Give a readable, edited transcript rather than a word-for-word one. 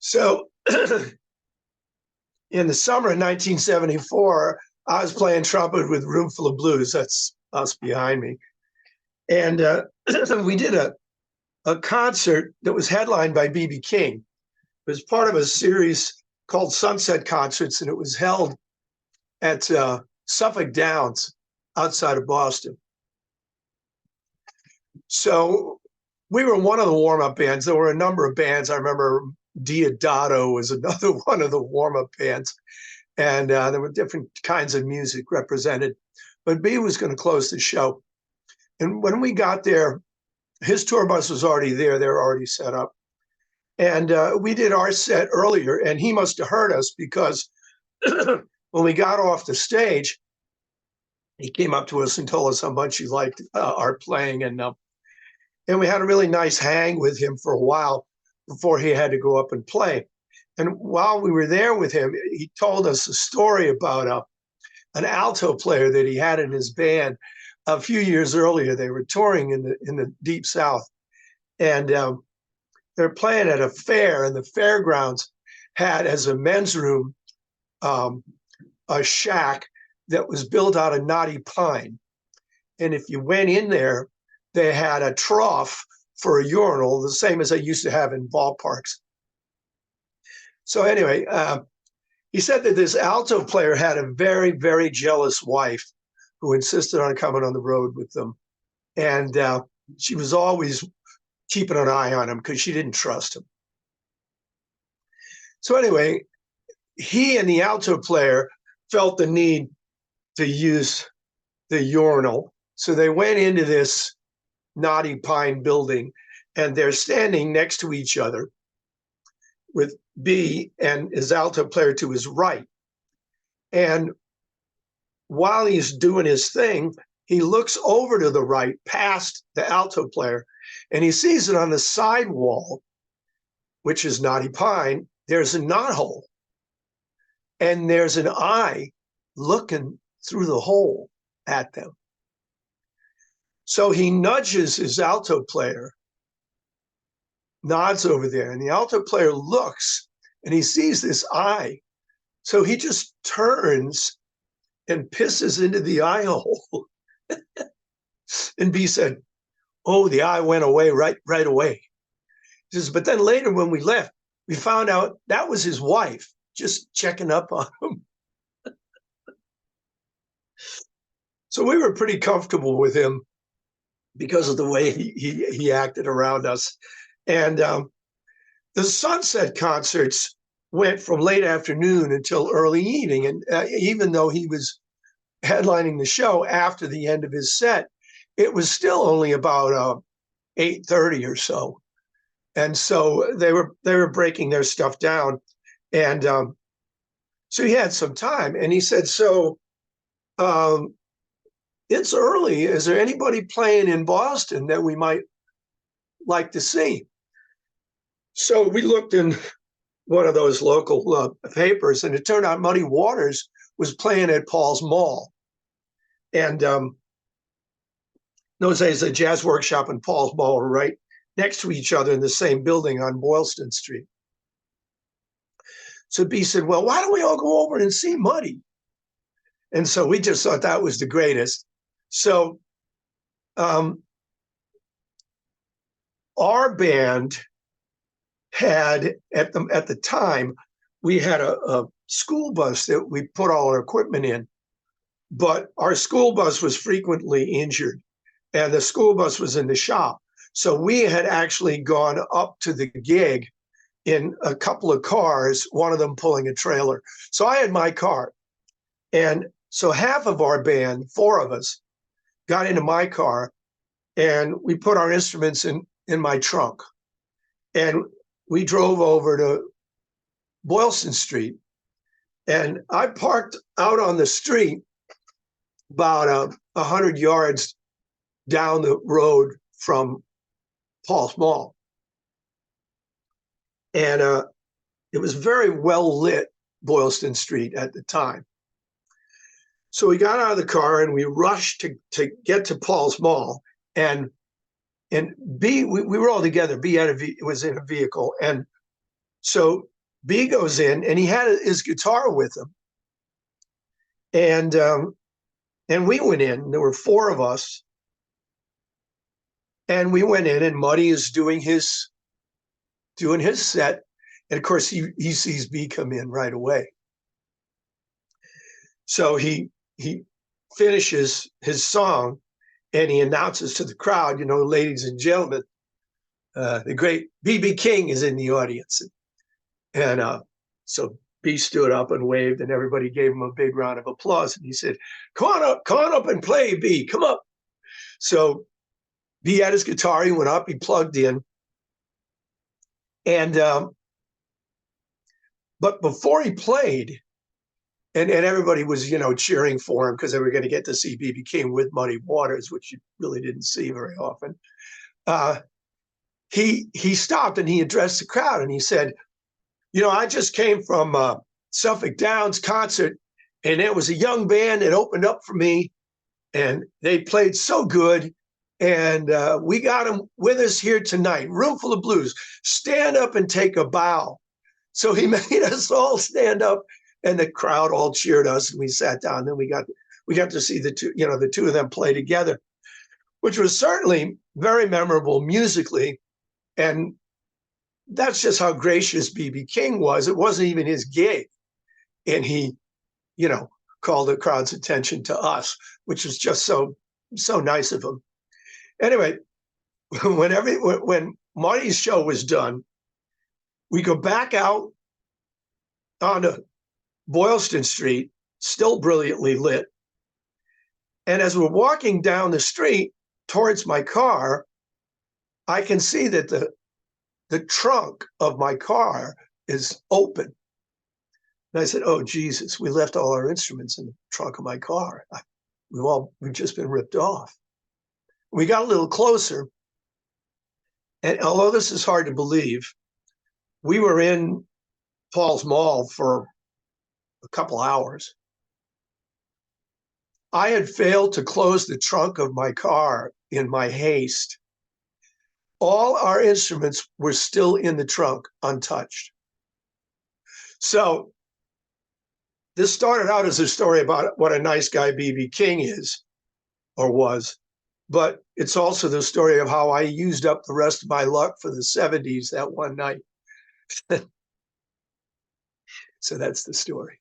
So in the summer of 1974, I was playing trumpet with Roomful of Blues. That's us behind me. And we did a concert that was headlined by B.B. King. It was part of a series called Sunset Concerts, and it was held at Suffolk Downs outside of Boston. So we were one of the warm-up bands. There were a number of bands. I remember Diodato was another one of the warm-up bands. And there were different kinds of music represented. But B was going to close the show. And when we got there, his tour bus was already there. They were already set up. And we did our set earlier, and he must have heard us because when we got off the stage, he came up to us and told us how much he liked our playing. And we had a really nice hang with him for a while before he had to go up and play. And while we were there with him, he told us a story about an alto player that he had in his band a few years earlier. They were touring in the Deep South, and they're playing at a fair, and the fairgrounds had as a men's room a shack that was built out of knotty pine. And if you went in there, they had a trough for a urinal, the same as they used to have in ballparks. So anyway, he said that this alto player had a very, very jealous wife who insisted on coming on the road with them. And she was always keeping an eye on him because she didn't trust him. So anyway, he and the alto player felt the need to use the urinal. So they went into this knotty pine building, and they're standing next to each other with B and his alto player to his right. And while he's doing his thing, he looks over to the right past the alto player, and he sees it on the side wall, which is knotty pine. There's a knothole, and there's an eye looking through the hole at them. So he nudges his alto player, nods over there, and the alto player looks, and he sees this eye. So he just turns and pisses into the eye hole. And B said, "Oh, the eye went away right away." He says, but then later when we left, we found out that was his wife just checking up on him. So we were pretty comfortable with him because of the way he acted around us. And the Sunset Concerts went from late afternoon until early evening. And even though he was headlining the show after the end of his set, it was still only about 8:30 or so. And so they were breaking their stuff down. And so he had some time. And he said, so it's early. Is there anybody playing in Boston that we might like to see? So we looked in one of those local papers, and it turned out Muddy Waters was playing at Paul's Mall. And those days, the Jazz Workshop and Paul's Mall were right next to each other in the same building on Boylston Street. So B said, well, why don't we all go over and see Muddy? And so we just thought that was the greatest. So our band had, at the time, we had a school bus that we put all our equipment in, but our school bus was frequently injured, and the school bus was in the shop. So we had actually gone up to the gig in a couple of cars, one of them pulling a trailer. So I had my car. And so half of our band, 4 of us, got into my car, and we put our instruments in my trunk. And we drove over to Boylston Street. And I parked out on the street about 100 yards down the road from Paul's Mall. And it was very well lit, Boylston Street at the time. So we got out of the car and we rushed to get to Paul's Mall. And B, we were all together. B was in a vehicle, and So B goes in, and he had his guitar with him, and we went in. There were four of us, and we went in, and Muddy is doing his set, and of course he sees B come in right away. So he finishes his song, and he announces to the crowd, ladies and gentlemen, the great B.B. King is in the audience. And so B stood up and waved, and everybody gave him a big round of applause. And he said, come on up and play, B, come up. So B had his guitar, he went up, he plugged in. And but before he played, and everybody was, cheering for him because they were going to get to see B.B. King with Muddy Waters, which you really didn't see very often. He stopped and he addressed the crowd and he said, I just came from Suffolk Downs concert, and it was a young band that opened up for me, and they played so good, and we got them with us here tonight. Roomful of Blues, stand up and take a bow. So he made us all stand up, and the crowd all cheered us, and we sat down. Then we got to see the two of them play together, which was certainly very memorable musically, and that's just how gracious B.B. King was. It wasn't even his gig, and he, called the crowd's attention to us, which was just so nice of him. Anyway, when Marty's show was done, we go back out onto Boylston Street, still brilliantly lit. And as we're walking down the street towards my car, I can see that the trunk of my car is open. And I said, oh, Jesus, we left all our instruments in the trunk of my car. We've just been ripped off. We got a little closer. And although this is hard to believe, we were in Paul's Mall for a couple hours. I had failed to close the trunk of my car in my haste. All our instruments were still in the trunk, untouched. So this started out as a story about what a nice guy B.B. King is or was, but it's also the story of how I used up the rest of my luck for the 70s that one night. So that's the story.